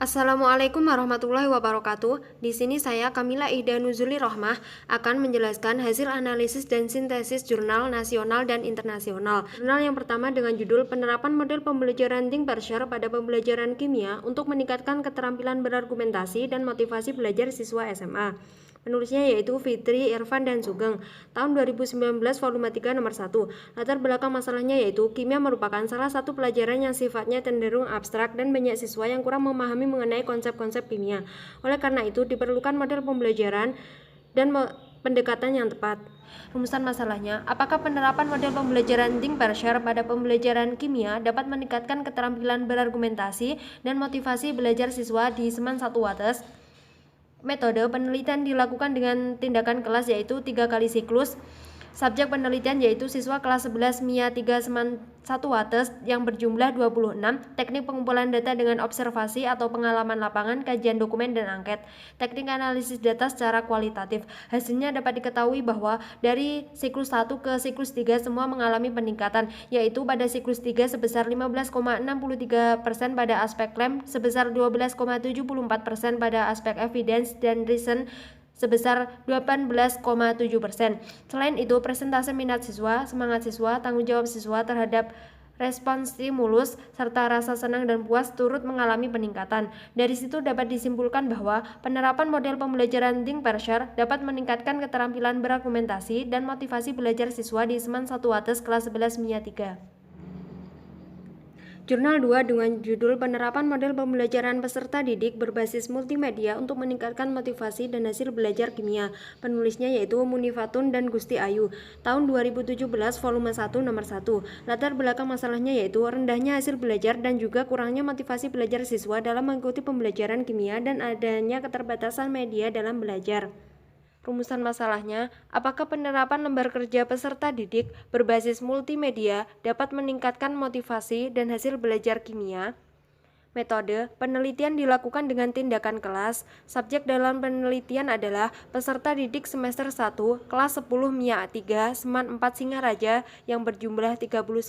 Assalamualaikum warahmatullahi wabarakatuh. Di sini saya Kamila Ida Nuzuli Rohmah akan menjelaskan hasil analisis dan sintesis jurnal nasional dan internasional. Jurnal yang pertama dengan judul Penerapan Model Pembelajaran Think Parser pada Pembelajaran Kimia untuk Meningkatkan Keterampilan Berargumentasi dan Motivasi Belajar Siswa SMA. Penulisnya yaitu Fitri, Irfan, dan Sugeng. Tahun 2019 volume 3 nomor 1. Latar belakang masalahnya yaitu kimia merupakan salah satu pelajaran yang sifatnya cenderung abstrak dan banyak siswa yang kurang memahami mengenai konsep-konsep kimia. Oleh karena itu diperlukan model pembelajaran dan pendekatan yang tepat. Rumusan masalahnya, apakah penerapan model pembelajaran Think Parser pada pembelajaran kimia dapat meningkatkan keterampilan berargumentasi dan motivasi belajar siswa di Seman 1 Wates? Metode penelitian dilakukan dengan tindakan kelas yaitu 3 kali siklus. Subjek penelitian yaitu siswa kelas 11 MIA 3 Seman 1 Wates yang berjumlah 26. Teknik pengumpulan data dengan observasi atau pengalaman lapangan, kajian dokumen, dan angket. Teknik analisis data secara kualitatif. Hasilnya dapat diketahui bahwa dari siklus 1 ke siklus 3 semua mengalami peningkatan, yaitu pada siklus 3 sebesar 15,63% pada aspek lem, sebesar 12,74% pada aspek evidence dan reason, sebesar 18,7%. Selain itu, presentase minat siswa, semangat siswa, tanggung jawab siswa terhadap respons stimulus, serta rasa senang dan puas turut mengalami peningkatan. Dari situ dapat disimpulkan bahwa penerapan model pembelajaran Think Parser dapat meningkatkan keterampilan berargumentasi dan motivasi belajar siswa di Seman 1 Wates kelas 11 MIA 3. Jurnal 2 dengan judul Penerapan Model Pembelajaran Peserta Didik Berbasis Multimedia untuk Meningkatkan Motivasi dan Hasil Belajar Kimia. Penulisnya yaitu Munifatun dan Gusti Ayu. Tahun 2017 volume 1 nomor 1. Latar belakang masalahnya yaitu rendahnya hasil belajar dan juga kurangnya motivasi belajar siswa dalam mengikuti pembelajaran kimia dan adanya keterbatasan media dalam belajar. Rumusan masalahnya, apakah penerapan lembar kerja peserta didik berbasis multimedia dapat meningkatkan motivasi dan hasil belajar kimia? Metode penelitian dilakukan dengan tindakan kelas. Subjek dalam penelitian adalah peserta didik semester 1, kelas 10 MIA 3, Seman 4 Singaraja yang berjumlah 39.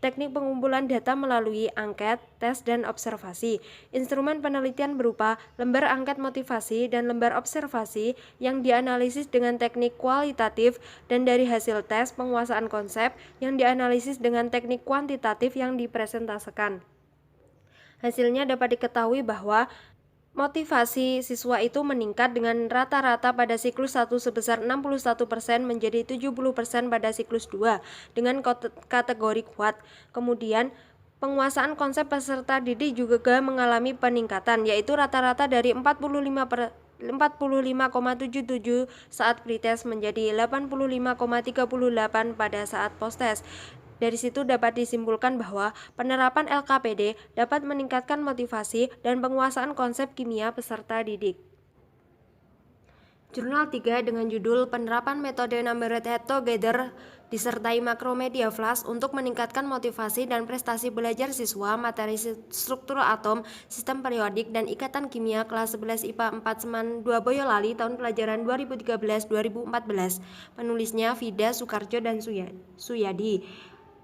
Teknik pengumpulan data melalui angket, tes, dan observasi. Instrumen penelitian berupa lembar angket motivasi dan lembar observasi yang dianalisis dengan teknik kualitatif, dan dari hasil tes penguasaan konsep yang dianalisis dengan teknik kuantitatif yang dipresentasikan. Hasilnya dapat diketahui bahwa motivasi siswa itu meningkat dengan rata-rata pada siklus 1 sebesar 61% menjadi 70% pada siklus 2 dengan kategori kuat. Kemudian penguasaan konsep peserta didik juga mengalami peningkatan, yaitu rata-rata dari 45,77 saat pretest menjadi 85,38 pada saat posttest. Dari situ dapat disimpulkan bahwa penerapan LKPD dapat meningkatkan motivasi dan penguasaan konsep kimia peserta didik. Jurnal 3 dengan judul Penerapan Metode Numbered Head Together disertai Makromedia Flash untuk meningkatkan motivasi dan prestasi belajar siswa materi struktur atom, sistem periodik, dan ikatan kimia kelas 11 IPA 4 Seman 2 Boyolali tahun pelajaran 2013-2014. Penulisnya Vida Sukarjo dan Suyadi.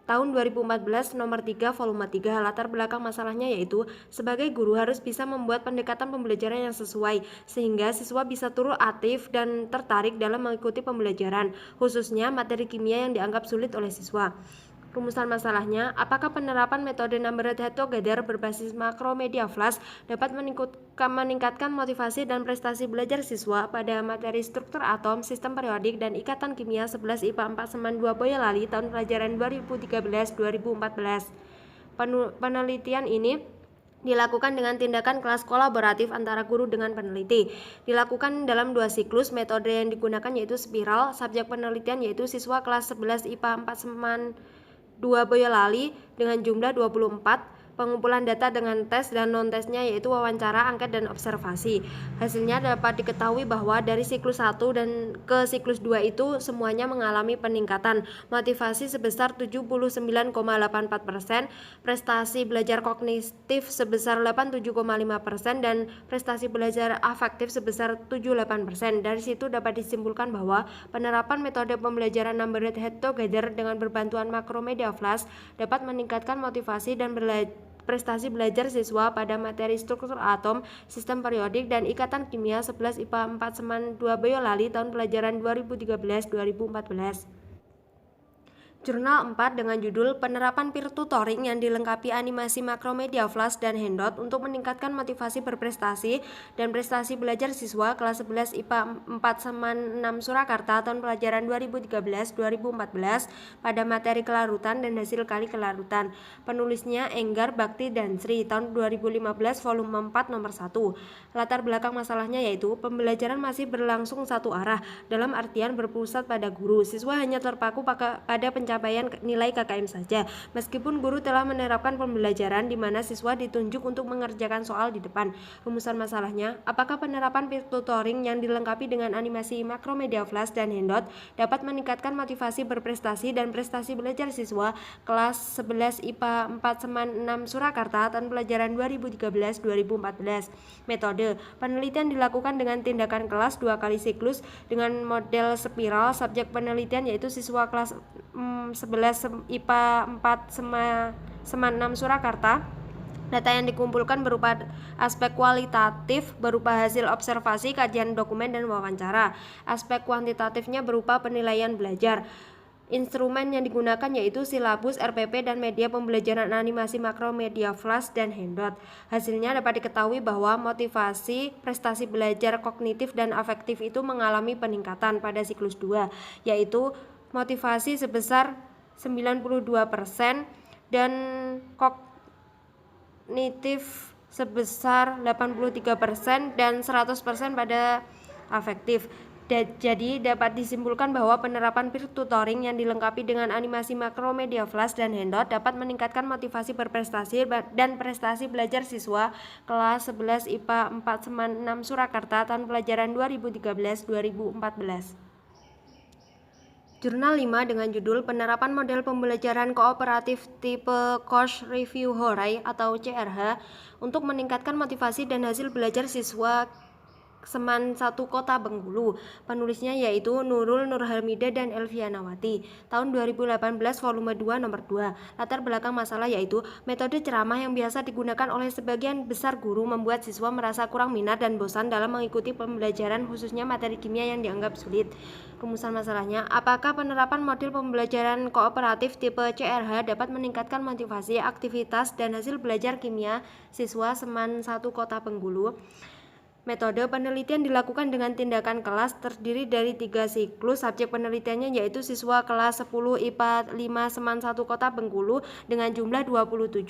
Tahun 2014 nomor 3 volume 3. Latar belakang masalahnya yaitu sebagai guru harus bisa membuat pendekatan pembelajaran yang sesuai sehingga siswa bisa turut aktif dan tertarik dalam mengikuti pembelajaran, khususnya materi kimia yang dianggap sulit oleh siswa. Rumusan masalahnya, apakah penerapan metode Numbered Head Together berbasis Makromedia Flash dapat meningkatkan motivasi dan prestasi belajar siswa pada materi struktur atom, sistem periodik, dan ikatan kimia 11 IPA 4 Seman 2 Boyolali tahun pelajaran 2013-2014. Penelitian ini dilakukan dengan tindakan kelas kolaboratif antara guru dengan peneliti. Dilakukan dalam 2 siklus. Metode yang digunakan yaitu spiral. Subjek penelitian yaitu siswa kelas 11 IPA 4 Seman 2 Boyolali dengan jumlah 24. Pengumpulan data dengan tes dan non-tesnya yaitu wawancara, angket, dan observasi. Hasilnya dapat diketahui bahwa dari siklus 1 dan ke siklus 2 itu semuanya mengalami peningkatan. Motivasi sebesar 79,84%, prestasi belajar kognitif sebesar 87,5%, dan prestasi belajar afektif sebesar 78%. Dari situ dapat disimpulkan bahwa penerapan metode pembelajaran Numbered Head Together dengan berbantuan Makromedia Flash dapat meningkatkan motivasi dan prestasi belajar siswa pada materi struktur atom, sistem periodik, dan ikatan kimia 11 IPA 4 Seman 2 Boyolali tahun pelajaran 2013-2014. Jurnal 4 dengan judul Penerapan Peer Tutoring yang dilengkapi animasi makromedia flash dan handout untuk meningkatkan motivasi berprestasi dan prestasi belajar siswa kelas 11 IPA 4 Seman 6 Surakarta tahun pelajaran 2013-2014 pada materi kelarutan dan hasil kali kelarutan. Penulisnya Enggar Bakti dan Sri tahun 2015 volume 4 nomor 1. Latar belakang masalahnya yaitu pembelajaran masih berlangsung satu arah dalam artian berpusat pada guru. Siswa hanya terpaku pada pencapaian nilai KKM saja, meskipun guru telah menerapkan pembelajaran di mana siswa ditunjuk untuk mengerjakan soal di depan. Rumusan masalahnya, apakah penerapan peer tutoring yang dilengkapi dengan animasi makromedia flash dan handout dapat meningkatkan motivasi berprestasi dan prestasi belajar siswa kelas 11 IPA 4 Seman 6 Surakarta tahun pelajaran 2013-2014. Metode penelitian dilakukan dengan tindakan kelas 2 kali siklus dengan model spiral. Subjek penelitian yaitu siswa kelas 11 IPA 4 Seman 6 Surakarta. Data yang dikumpulkan berupa aspek kualitatif berupa hasil observasi, kajian dokumen, dan wawancara. Aspek kuantitatifnya berupa penilaian belajar. Instrumen yang digunakan yaitu silabus, RPP, dan media pembelajaran animasi makromedia flash dan handout. Hasilnya dapat diketahui bahwa motivasi, prestasi belajar kognitif dan afektif itu mengalami peningkatan pada siklus 2, yaitu motivasi sebesar 92% dan kognitif sebesar 83% dan 100% pada afektif. Jadi dapat disimpulkan bahwa penerapan peer tutoring yang dilengkapi dengan animasi makromedia flash dan handout dapat meningkatkan motivasi berprestasi dan prestasi belajar siswa kelas 11 IPA 4 Seman 6 Surakarta tahun pelajaran 2013-2014. Jurnal 5 dengan judul Penerapan Model Pembelajaran Kooperatif Tipe Course Review Horai atau CRH untuk meningkatkan motivasi dan hasil belajar siswa Seman 1 Kota Bengkulu. Penulisnya yaitu Nurul Nurhamida dan Elvianawati. Tahun 2018 volume 2 nomor 2. Latar belakang masalah yaitu metode ceramah yang biasa digunakan oleh sebagian besar guru membuat siswa merasa kurang minat dan bosan dalam mengikuti pembelajaran khususnya materi kimia yang dianggap sulit. Rumusan masalahnya, apakah penerapan model pembelajaran kooperatif tipe CRH dapat meningkatkan motivasi, aktivitas, dan hasil belajar kimia siswa Seman 1 Kota Bengkulu? Metode penelitian dilakukan dengan tindakan kelas terdiri dari 3 siklus. Subjek penelitiannya yaitu siswa kelas 10 IPA 5 Seman 1 Kota Bengkulu dengan jumlah 27.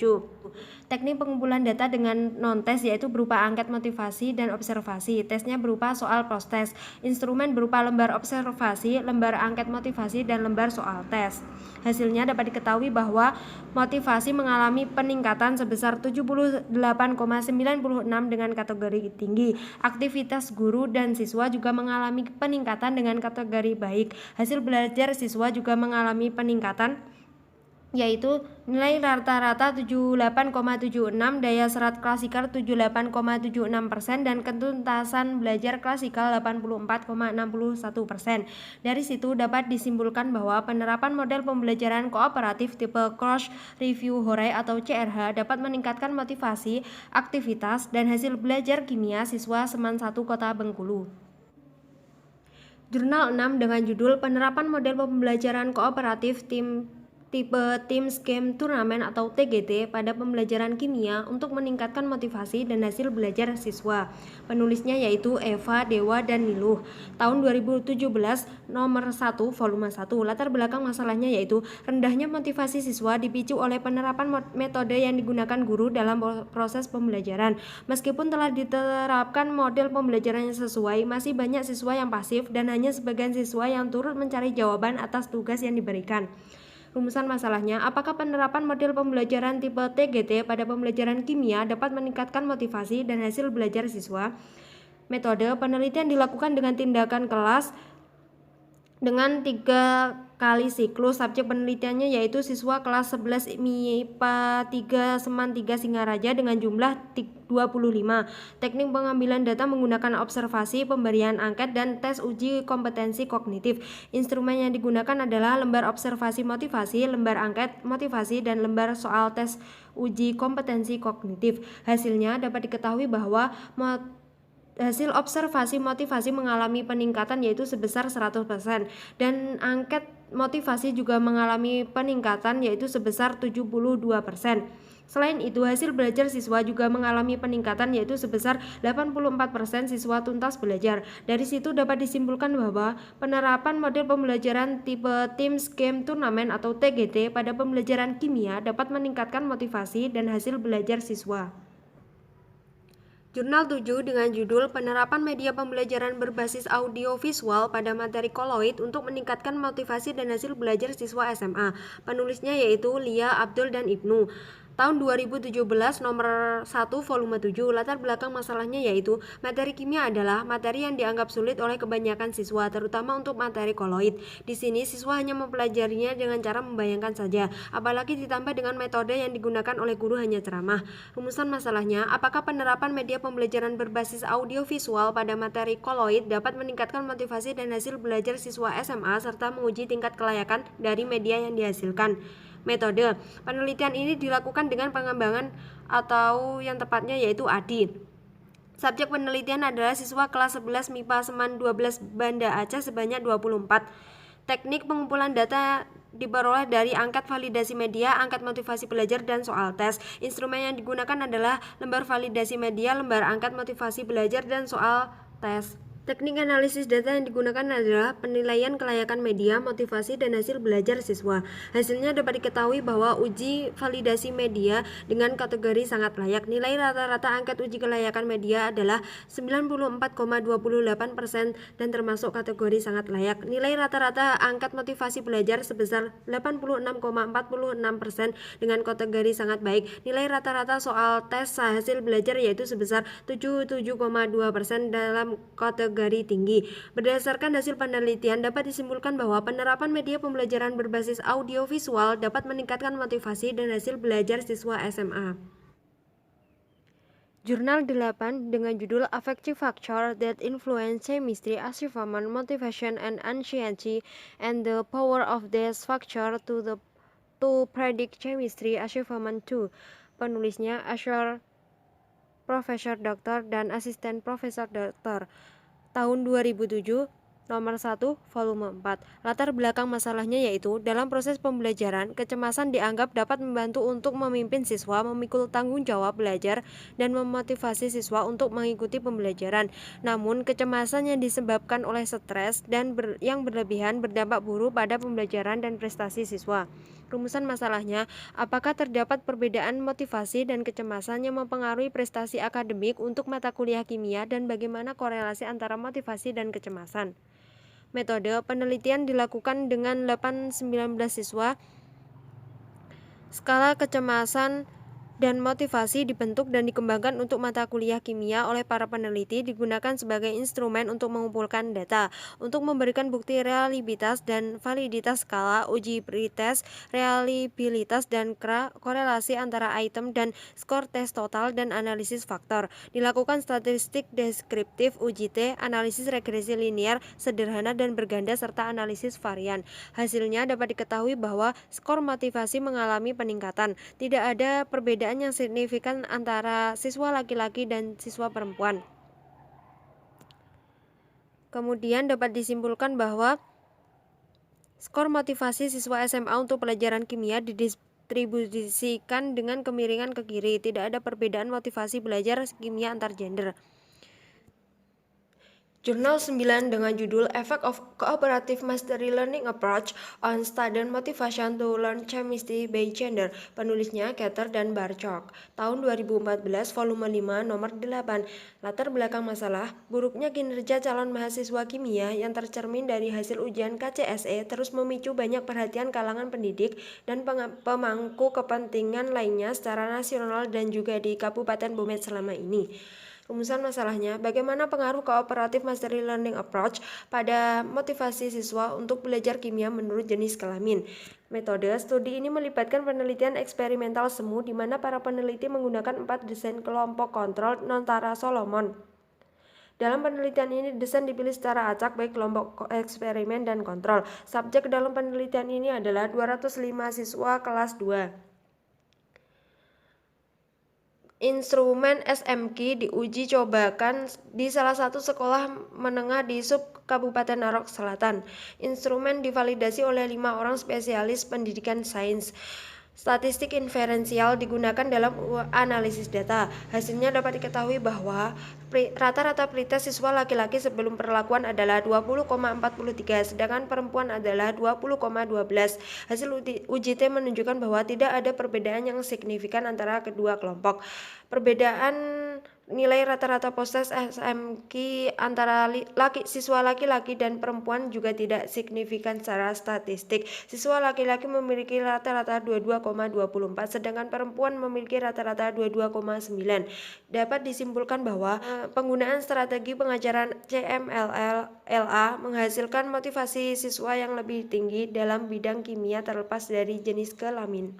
Teknik pengumpulan data dengan non-tes yaitu berupa angket motivasi dan observasi. Tesnya berupa soal post-tes. Instrumen berupa lembar observasi, lembar angket motivasi, dan lembar soal tes. Hasilnya dapat diketahui bahwa motivasi mengalami peningkatan sebesar 78,96 dengan kategori tinggi. Aktivitas guru dan siswa juga mengalami peningkatan dengan kategori baik. Hasil belajar siswa juga mengalami peningkatan yaitu nilai rata-rata 78,76, daya serat klasikal 78,76% dan ketuntasan belajar klasikal 84,61%. Dari situ dapat disimpulkan bahwa penerapan model pembelajaran kooperatif tipe Course Review Horai atau CRH dapat meningkatkan motivasi, aktivitas, dan hasil belajar kimia siswa Seman 1 Kota Bengkulu. Jurnal 6 dengan judul Penerapan Model Pembelajaran Kooperatif Tipe Teams Game Turnamen atau TGT pada pembelajaran kimia untuk meningkatkan motivasi dan hasil belajar siswa. Penulisnya yaitu Eva, Dewa, dan Niluh. Tahun 2017 nomor 1 volume 1. Latar belakang masalahnya yaitu rendahnya motivasi siswa dipicu oleh penerapan metode yang digunakan guru dalam proses pembelajaran. Meskipun telah diterapkan model pembelajaran yang sesuai, masih banyak siswa yang pasif dan hanya sebagian siswa yang turut mencari jawaban atas tugas yang diberikan. Rumusan masalahnya, apakah penerapan model pembelajaran tipe TGT pada pembelajaran kimia dapat meningkatkan motivasi dan hasil belajar siswa? Metode penelitian dilakukan dengan tindakan kelas dengan 3 kali siklus. Subjek penelitiannya yaitu siswa kelas 11 MIPA 3 Seman 3 Singaraja dengan jumlah 25. Teknik pengambilan data menggunakan observasi, pemberian angket, dan tes uji kompetensi kognitif. Instrumen yang digunakan adalah lembar observasi motivasi, lembar angket motivasi, dan lembar soal tes uji kompetensi kognitif. Hasilnya dapat diketahui bahwa hasil observasi motivasi mengalami peningkatan yaitu sebesar 100% dan angket motivasi juga mengalami peningkatan yaitu sebesar 72%. Selain itu, hasil belajar siswa juga mengalami peningkatan yaitu sebesar 84% siswa tuntas belajar. Dari situ dapat disimpulkan bahwa penerapan model pembelajaran tipe Teams Game Turnamen atau TGT pada pembelajaran kimia dapat meningkatkan motivasi dan hasil belajar siswa. Jurnal 7 dengan judul Penerapan Media Pembelajaran Berbasis Audio Visual pada Materi Koloid untuk Meningkatkan Motivasi dan Hasil Belajar Siswa SMA. Penulisnya yaitu Lia, Abdul, dan Ibnu. Tahun 2017 nomor 1 volume 7. Latar belakang masalahnya yaitu materi kimia adalah materi yang dianggap sulit oleh kebanyakan siswa, terutama untuk materi koloid. Di sini siswa hanya mempelajarinya dengan cara membayangkan saja, apalagi ditambah dengan metode yang digunakan oleh guru hanya ceramah. Rumusan masalahnya, apakah penerapan media pembelajaran berbasis audio visual pada materi koloid dapat meningkatkan motivasi dan hasil belajar siswa SMA serta menguji tingkat kelayakan dari media yang dihasilkan. Metode penelitian ini dilakukan dengan pengembangan atau yang tepatnya yaitu ADI. Subjek penelitian adalah siswa kelas 11 MIPA Seman 12 Banda Aceh sebanyak 24. Teknik pengumpulan data diperoleh dari angket validasi media, angket motivasi belajar, dan soal tes. Instrumen yang digunakan adalah lembar validasi media, lembar angket motivasi belajar, dan soal tes. Teknik analisis data yang digunakan adalah penilaian kelayakan media, motivasi, dan hasil belajar siswa. Hasilnya dapat diketahui bahwa uji validasi media dengan kategori sangat layak. Nilai rata-rata angket uji kelayakan media adalah 94,28% dan termasuk kategori sangat layak. Nilai rata-rata angket motivasi belajar sebesar 86,46% dengan kategori sangat baik. Nilai rata-rata soal tes hasil belajar yaitu sebesar 77,2% dalam kategori tinggi. Berdasarkan hasil penelitian dapat disimpulkan bahwa penerapan media pembelajaran berbasis audio visual dapat meningkatkan motivasi dan hasil belajar siswa SMA. Jurnal 8 dengan judul Affective Factor that Influence Chemistry, Achievement, Motivation, and Anxiety, and the Power of these Factors to Predict Chemistry Achievement 2. Penulisnya Asher Profesor Doktor dan Asisten Profesor Doktor. Tahun 2007 nomor 1 volume 4. Latar belakang masalahnya yaitu dalam proses pembelajaran, kecemasan dianggap dapat membantu untuk memimpin siswa memikul tanggung jawab belajar dan memotivasi siswa untuk mengikuti pembelajaran. Namun, kecemasan yang disebabkan oleh stres dan yang berlebihan berdampak buruk pada pembelajaran dan prestasi siswa. Rumusan masalahnya, apakah terdapat perbedaan motivasi dan kecemasan yang mempengaruhi prestasi akademik untuk mata kuliah kimia dan bagaimana korelasi antara motivasi dan kecemasan? Metode penelitian dilakukan dengan 19 siswa. Skala kecemasan dan motivasi dibentuk dan dikembangkan untuk mata kuliah kimia oleh para peneliti, digunakan sebagai instrumen untuk mengumpulkan data. Untuk memberikan bukti reliabilitas dan validitas skala, uji pretest, reliabilitas dan korelasi antara item dan skor tes total dan analisis faktor. Dilakukan statistik deskriptif, uji T, analisis regresi linear sederhana dan berganda serta analisis varian. Hasilnya dapat diketahui bahwa skor motivasi mengalami peningkatan. Tidak ada perbedaan yang signifikan antara siswa laki-laki dan siswa perempuan. Kemudian dapat disimpulkan bahwa skor motivasi siswa SMA untuk pelajaran kimia didistribusikan dengan kemiringan ke kiri. Tidak ada perbedaan motivasi belajar kimia antar gender. Jurnal 9 dengan judul Effect of Cooperative Mastery Learning Approach on Student Motivation to Learn Chemistry by Gender. Penulisnya Keter dan Barchok. Tahun 2014 volume 5 nomor 8. Latar belakang masalah, buruknya kinerja calon mahasiswa kimia yang tercermin dari hasil ujian KCSE terus memicu banyak perhatian kalangan pendidik dan pemangku kepentingan lainnya secara nasional dan juga di Kabupaten Bumet selama ini. Rumusan masalahnya, bagaimana pengaruh Cooperative Mastery Learning Approach pada motivasi siswa untuk belajar kimia menurut jenis kelamin? Metode studi ini melibatkan penelitian eksperimental semu di mana para peneliti menggunakan 4 desain kelompok kontrol non-Tara Solomon. Dalam penelitian ini, desain dipilih secara acak baik kelompok eksperimen dan kontrol. Subjek dalam penelitian ini adalah 205 siswa kelas 2. Instrumen SMQ diuji cobakan di salah satu sekolah menengah di sub Kabupaten Narok Selatan. Instrumen divalidasi oleh 5 orang spesialis pendidikan sains. Statistik inferensial digunakan dalam analisis data. Hasilnya dapat diketahui bahwa rata-rata pretest siswa laki-laki sebelum perlakuan adalah 20,43, sedangkan perempuan adalah 20,12. Hasil uji T menunjukkan bahwa tidak ada perbedaan yang signifikan antara kedua kelompok. Perbedaan nilai rata-rata postes SMQ antara siswa laki-laki dan perempuan juga tidak signifikan secara statistik. Siswa laki-laki memiliki rata-rata 22,24, sedangkan perempuan memiliki rata-rata 22,9. Dapat disimpulkan bahwa penggunaan strategi pengajaran CMLLA menghasilkan motivasi siswa yang lebih tinggi dalam bidang kimia terlepas dari jenis kelamin.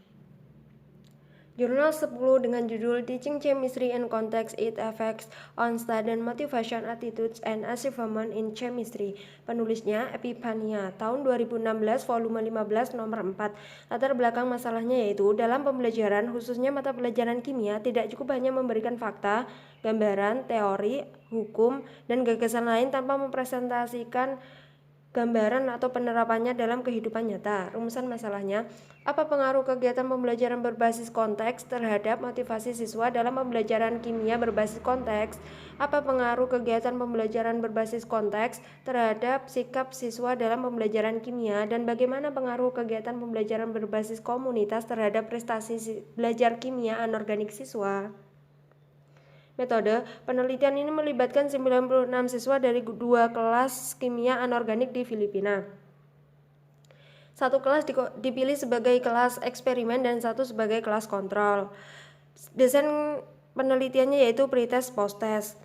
Jurnal 10 dengan judul Teaching Chemistry and Context: Its Effects on Student Motivation, Attitudes, and Achievement in Chemistry. Penulisnya Epifania, tahun 2016, volume 15, nomor 4. Latar belakang masalahnya yaitu dalam pembelajaran, khususnya mata pelajaran kimia, tidak cukup hanya memberikan fakta, gambaran, teori, hukum, dan gagasan lain tanpa mempresentasikan gambaran atau penerapannya dalam kehidupan nyata. Rumusan masalahnya, apa pengaruh kegiatan pembelajaran berbasis konteks terhadap motivasi siswa dalam pembelajaran kimia berbasis konteks? Apa pengaruh kegiatan pembelajaran berbasis konteks terhadap sikap siswa dalam pembelajaran kimia? Dan bagaimana pengaruh kegiatan pembelajaran berbasis komunitas terhadap prestasi belajar kimia anorganik siswa? Metode penelitian ini melibatkan 96 siswa dari 2 kelas kimia anorganik di Filipina. Satu kelas dipilih sebagai kelas eksperimen dan satu sebagai kelas kontrol. Desain penelitiannya yaitu pretest post-test.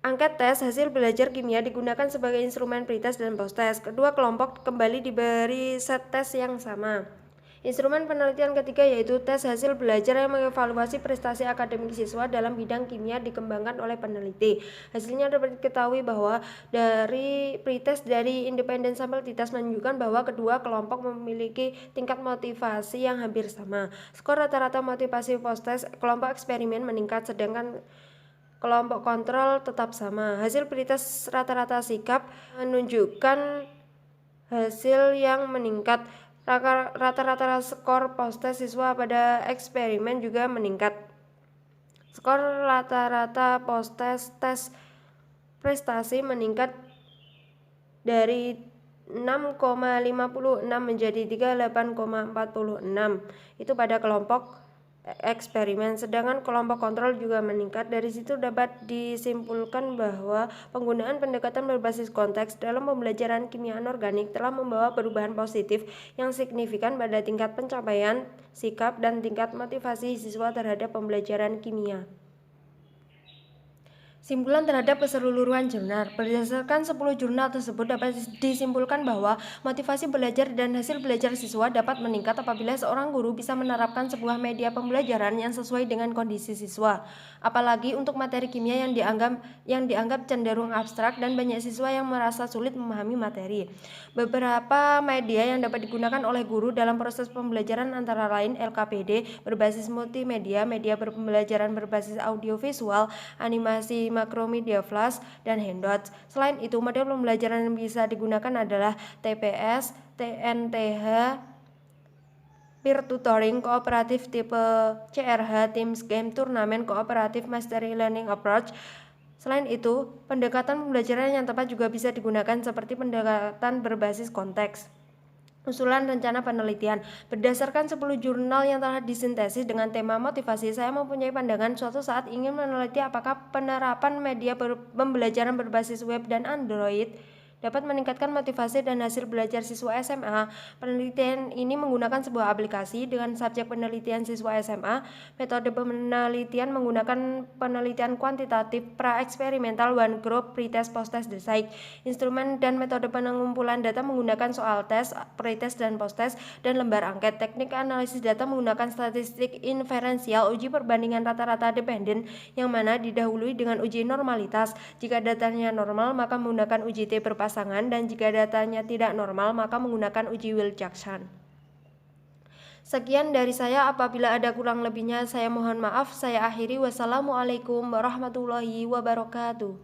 Angket tes hasil belajar kimia digunakan sebagai instrumen pretest dan post-test. Kedua kelompok kembali diberi set tes yang sama. Instrumen penelitian ketiga yaitu tes hasil belajar yang mengevaluasi prestasi akademik siswa dalam bidang kimia dikembangkan oleh peneliti. Hasilnya dapat diketahui bahwa dari pretest dari independent sample t-test menunjukkan bahwa kedua kelompok memiliki tingkat motivasi yang hampir sama. Skor rata-rata motivasi post-test kelompok eksperimen meningkat, sedangkan kelompok kontrol tetap sama. Hasil pretest rata-rata sikap menunjukkan hasil yang meningkat. Rata-rata skor post-test siswa pada eksperimen juga meningkat. Skor rata-rata post-test tes prestasi meningkat dari 6,56 menjadi 38,46. Itu pada kelompok eksperimen, sedangkan kelompok kontrol juga meningkat. Dari situ dapat disimpulkan bahwa penggunaan pendekatan berbasis konteks dalam pembelajaran kimia anorganik telah membawa perubahan positif yang signifikan pada tingkat pencapaian, sikap, dan tingkat motivasi siswa terhadap pembelajaran kimia. Simpulan terhadap keseluruhan jurnal. Berdasarkan 10 jurnal tersebut dapat disimpulkan bahwa motivasi belajar dan hasil belajar siswa dapat meningkat apabila seorang guru bisa menerapkan sebuah media pembelajaran yang sesuai dengan kondisi siswa. Apalagi untuk materi kimia yang dianggap cenderung abstrak dan banyak siswa yang merasa sulit memahami materi. Beberapa media yang dapat digunakan oleh guru dalam proses pembelajaran antara lain LKPD berbasis multimedia, media pembelajaran berbasis audiovisual, animasi makromedia flash, dan handouts. Selain itu, model pembelajaran yang bisa digunakan adalah TPS, TNTH, peer tutoring, kooperatif tipe CRH, Teams Game, turnamen, kooperatif mastery learning approach. Selain itu, pendekatan pembelajaran yang tepat juga bisa digunakan seperti pendekatan berbasis konteks. Usulan rencana penelitian. Berdasarkan 10 jurnal yang telah disintesis dengan tema motivasi, saya mempunyai pandangan suatu saat ingin meneliti apakah penerapan media pembelajaran berbasis web dan Android dapat meningkatkan motivasi dan hasil belajar siswa SMA. Penelitian ini menggunakan sebuah aplikasi dengan subjek penelitian siswa SMA. Metode penelitian menggunakan penelitian kuantitatif, pra-eksperimental, one group, pretest, posttest, desaik. Instrumen dan metode pengumpulan data menggunakan soal tes, pretest, dan posttest, dan lembar angket. Teknik analisis data menggunakan statistik inferensial, uji perbandingan rata-rata dependen, yang mana didahului dengan uji normalitas. Jika datanya normal, maka menggunakan uji T berpasangan, dan jika datanya tidak normal, maka menggunakan uji Wilczek-Jackson. Sekian dari saya, apabila ada kurang lebihnya saya mohon maaf. Saya akhiri, wassalamualaikum warahmatullahi wabarakatuh.